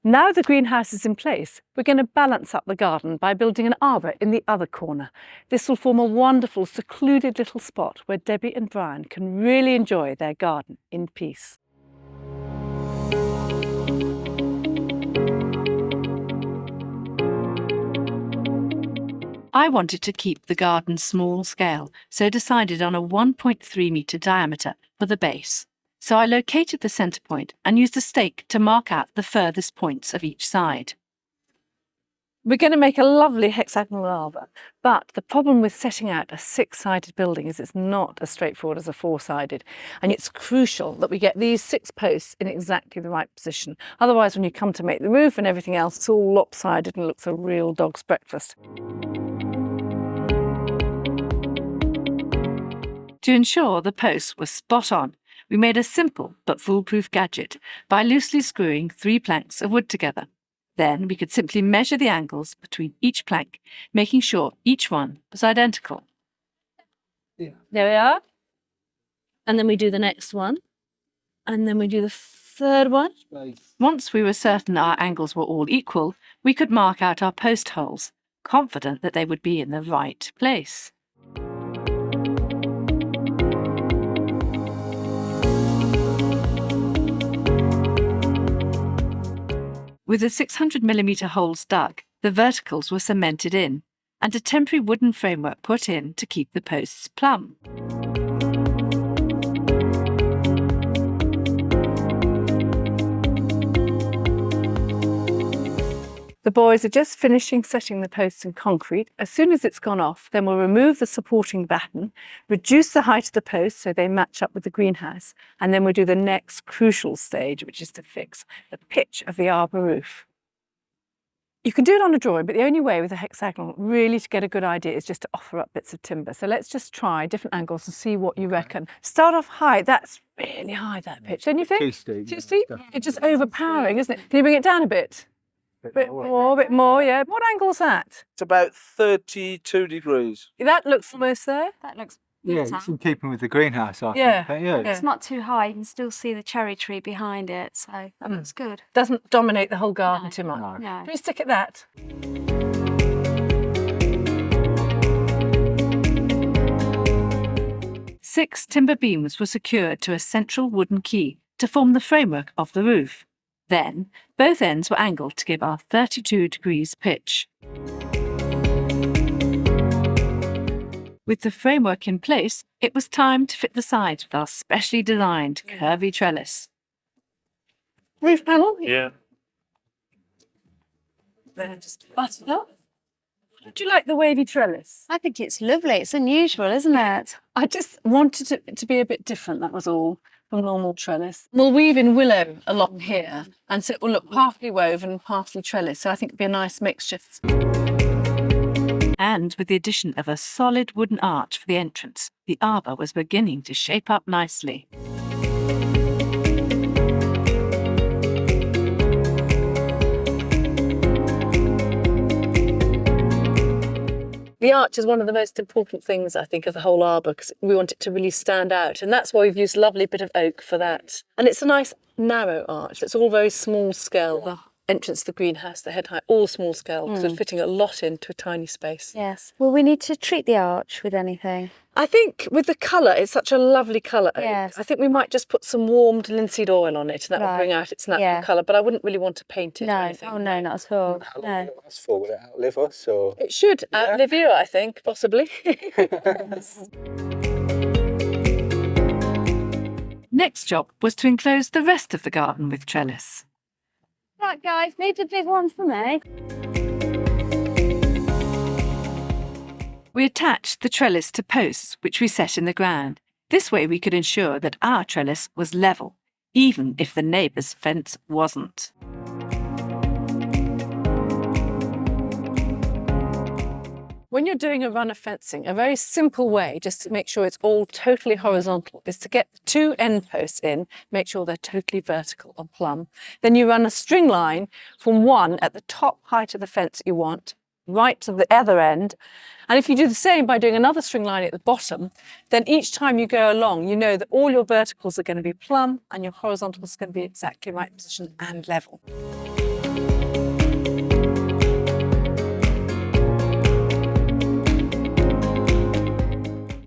Now the greenhouse is in place, we're going to balance up the garden by building an arbour in the other corner. This will form a wonderful, secluded little spot where Debbie and Brian can really enjoy their garden in peace. I wanted to keep the garden small scale, so decided on a 1.3 metre diameter for the base. So I located the centre point and used a stake to mark out the furthest points of each side. We're going to make a lovely hexagonal arbour, but the problem with setting out a six-sided building is it's not as straightforward as a four-sided, and it's crucial that we get these 6 posts in exactly the right position. Otherwise, when you come to make the roof and everything else, it's all lopsided and looks a real dog's breakfast. To ensure the posts were spot on, we made a simple but foolproof gadget by loosely screwing 3 planks of wood together. Then we could simply measure the angles between each plank, making sure each one was identical. Yeah. There we are. And then we do the next one. And then we do the third one. Once we were certain our angles were all equal, we could mark out our post holes, confident that they would be in the right place. With the 600mm holes dug, the verticals were cemented in, and a temporary wooden framework put in to keep the posts plumb. The boys are just finishing setting the posts in concrete. As soon as it's gone off, then we'll remove the supporting batten, reduce the height of the posts so they match up with the greenhouse, and then we'll do the next crucial stage, which is to fix the pitch of the arbour roof. You can do it on a drawing, but the only way with a hexagonal really to get a good idea is just to offer up bits of timber. So let's just try different angles and see what you reckon. Start off high. That's really high, that pitch, don't you think? Too steep. Too steep? It's just overpowering, isn't it? Can you bring it down a bit? A bit more, yeah. What angle's that? It's about 32 degrees. That looks almost there. That looks Yeah, better. it's in keeping with the greenhouse, I Yeah. think. Yeah. It's not too high. You can still see the cherry tree behind it, so that looks good. Doesn't dominate the whole garden No. too much. No. No. Can we stick at that? Six timber beams were secured to a central wooden key to form the framework of the roof. Then, both ends were angled to give our 32 degrees pitch. With the framework in place, it was time to fit the sides with our specially designed curvy trellis. Roof panel? Yeah. Then just button up. Do you like the wavy trellis? I think it's lovely. It's unusual, isn't it? I just wanted it to be a bit different, that was all, from normal trellis. We'll weave in willow along here, and so it will look partly woven and partly trellis, so I think it'll be a nice mixture. And with the addition of a solid wooden arch for the entrance, the arbour was beginning to shape up nicely. The arch is one of the most important things, I think, of the whole arbour, because we want it to really stand out. And that's why we've used a lovely bit of oak for that. And it's a nice narrow arch. It's all very small scale. The entrance to the greenhouse, the head height, all small scale, because we're fitting a lot into a tiny space. Yes. Will we need to treat the arch with anything? I think with the colour, it's such a lovely colour oak. Yes. I think we might just put some warmed linseed oil on it, and that will Right. bring out its natural Yeah. colour. But I wouldn't really want to paint it or No. anything. Oh, no, not at all. How long No. will it last for? Will it outlive us? Or? It should outlive you, I think, possibly. Next job was to enclose the rest of the garden with trellis. Right, guys, need a big one for me. We attached the trellis to posts which we set in the ground. This way we could ensure that our trellis was level, even if the neighbour's fence wasn't. When you're doing a run of fencing, a very simple way just to make sure it's all totally horizontal is to get the 2 end posts in, make sure they're totally vertical or plumb. Then you run a string line from one at the top height of the fence that you want, right to the other end. And if you do the same by doing another string line at the bottom, then each time you go along, you know that all your verticals are going to be plumb and your horizontals are going to be exactly right position and level.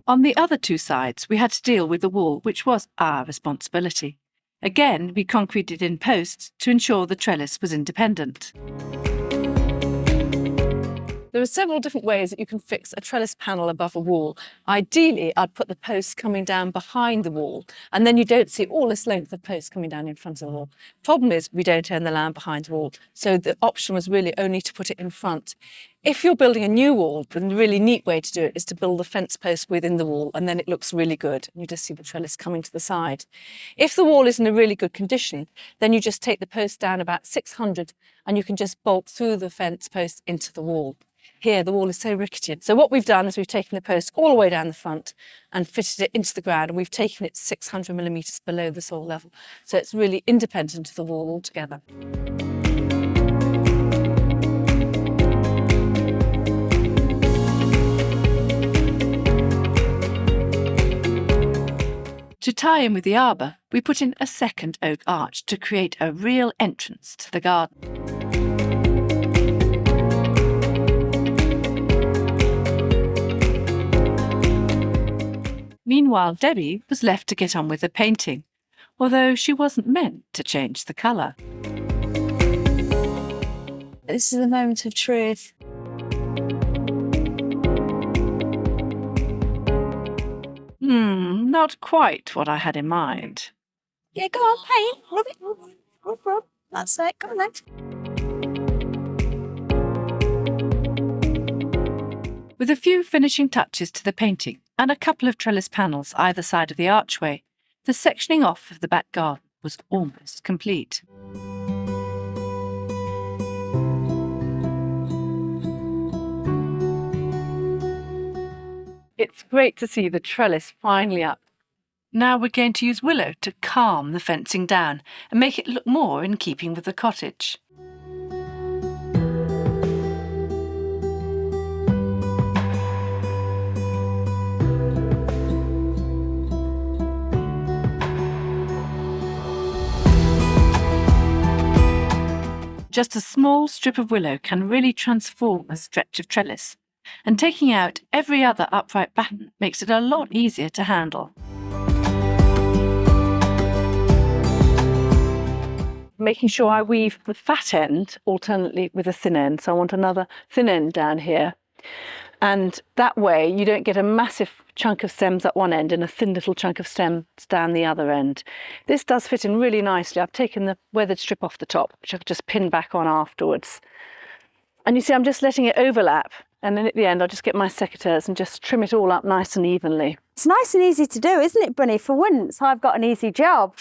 On the other two sides, we had to deal with the wall, which was our responsibility. Again, we concreted in posts to ensure the trellis was independent. There are several different ways that you can fix a trellis panel above a wall. Ideally, I'd put the posts coming down behind the wall, and then you don't see all this length of posts coming down in front of the wall. Problem is, we don't own the land behind the wall, so the option was really only to put it in front. If you're building a new wall, the really neat way to do it is to build the fence post within the wall, and then it looks really good. You just see the trellis coming to the side. If the wall is in a really good condition, then you just take the post down about 600 and you can just bolt through the fence post into the wall. Here, the wall is so rickety. So what we've done is we've taken the post all the way down the front and fitted it into the ground, and we've taken it 600 millimetres below the soil level. So it's really independent of the wall altogether. To tie in with the arbour, we put in a second oak arch to create a real entrance to the garden. Meanwhile, Debbie was left to get on with the painting, although she wasn't meant to change the colour. This is the moment of truth. Not quite what I had in mind. Yeah, go on, paint. Rub it. Rub. That's it. Go on then. With a few finishing touches to the painting and a couple of trellis panels either side of the archway, the sectioning off of the back garden was almost complete. It's great to see the trellis finally up. Now we're going to use Willow to calm the fencing down and make it look more in keeping with the cottage. Just a small strip of willow can really transform a stretch of trellis, and taking out every other upright batten makes it a lot easier to handle. Making sure I weave the fat end alternately with a thin end, so I want another thin end down here. And that way you don't get a massive chunk of stems at one end and a thin little chunk of stems down the other end. This does fit in really nicely. I've taken the weathered strip off the top, which I've just pinned back on afterwards. And you see, I'm just letting it overlap, and then at the end I'll just get my secateurs and just trim it all up nice and evenly. It's nice and easy to do, isn't it, Bunny? For once, I've got an easy job.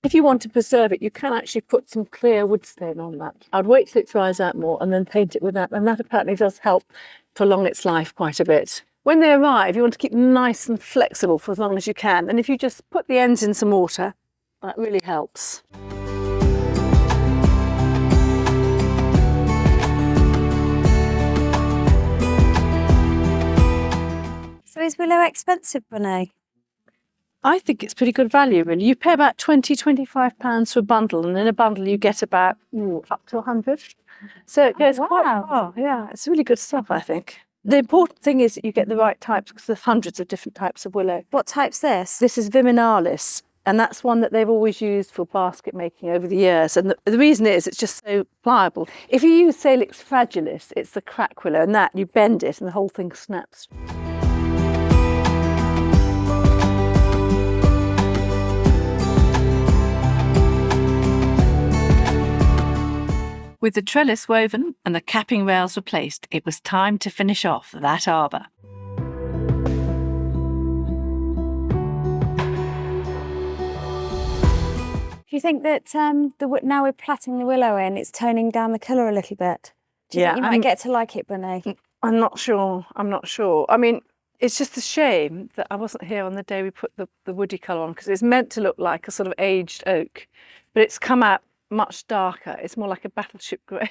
If you want to preserve it, you can actually put some clear wood stain on that. I'd wait till it dries out more and then paint it with that, and that apparently does help prolong its life quite a bit. When they arrive, you want to keep them nice and flexible for as long as you can, and if you just put the ends in some water, that really helps. So is Willow expensive, Bunny? I think it's pretty good value, really. You pay about £20–25 for a bundle, and in a bundle you get about up to 100. So it goes quite far. Yeah, it's really good stuff, I think. The important thing is that you get the right types, because there's hundreds of different types of willow. What type's this? This is Viminalis, and that's one that they've always used for basket making over the years. And the reason is it's just so pliable. If you use Salix fragilis, it's the crack willow, and that you bend it and the whole thing snaps. With the trellis woven and the capping rails replaced, it was time to finish off that arbour. Do you think that now we're plaiting the willow in, it's toning down the colour a little bit? Do you think you might get to like it, Bunny? I'm not sure. I mean, it's just a shame that I wasn't here on the day we put the woody colour on, because it's meant to look like a sort of aged oak. but it's come out much darker. It's more like a battleship grey.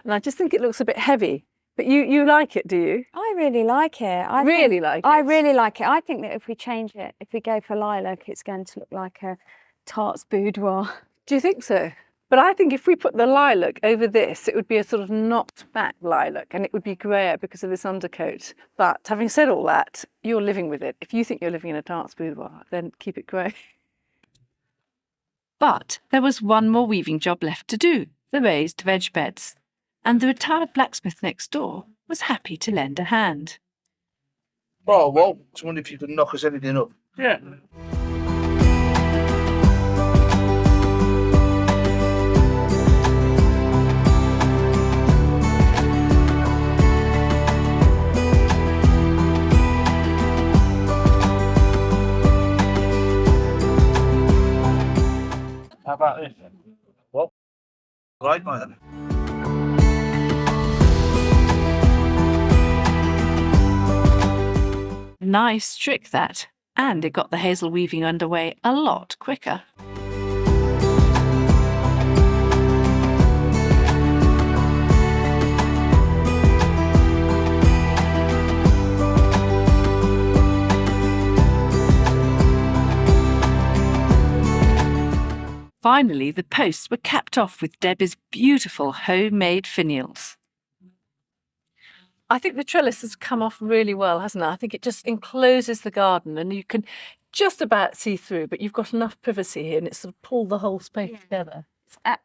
And I just think it looks a bit heavy. But you like it, do you? I really like it. I Really like it? I really like it. I think that if we change it, if we go for lilac, it's going to look like a tart's boudoir. Do you think so? But I think if we put the lilac over this, it would be a sort of knocked back lilac and it would be greyer because of this undercoat. But having said all that, you're living with it. If you think you're living in a tart's boudoir, then keep it grey. But there was one more weaving job left to do, the raised veg beds, and the retired blacksmith next door was happy to lend a hand. Oh, well, I was wondering if you could knock us anything up. Yeah. How about this then? Right, man. Nice trick that, and it got the hazel weaving underway a lot quicker. Finally, the posts were capped off with Debbie's beautiful homemade finials. I think the trellis has come off really well, hasn't it? I think it just encloses the garden and you can just about see through, but you've got enough privacy here and it's sort of pulled the whole space together.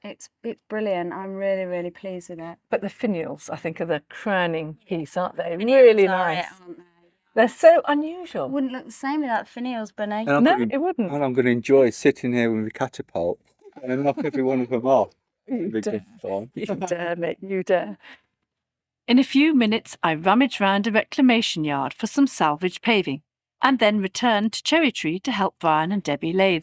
It's brilliant. I'm really, really pleased with it. But the finials, I think, are the crowning piece, aren't they? Really nice. Aren't they? They're so unusual. Wouldn't look the same without the finials, Bunny. And I'm No, gonna, it wouldn't. and I'm going to enjoy sitting here with the catapult and knock every one of them off. You Big dare. fun. You dare, mate, you dare. In a few minutes, I rummaged round a reclamation yard for some salvage paving, and then returned to Cherry Tree to help Brian and Debbie lathe.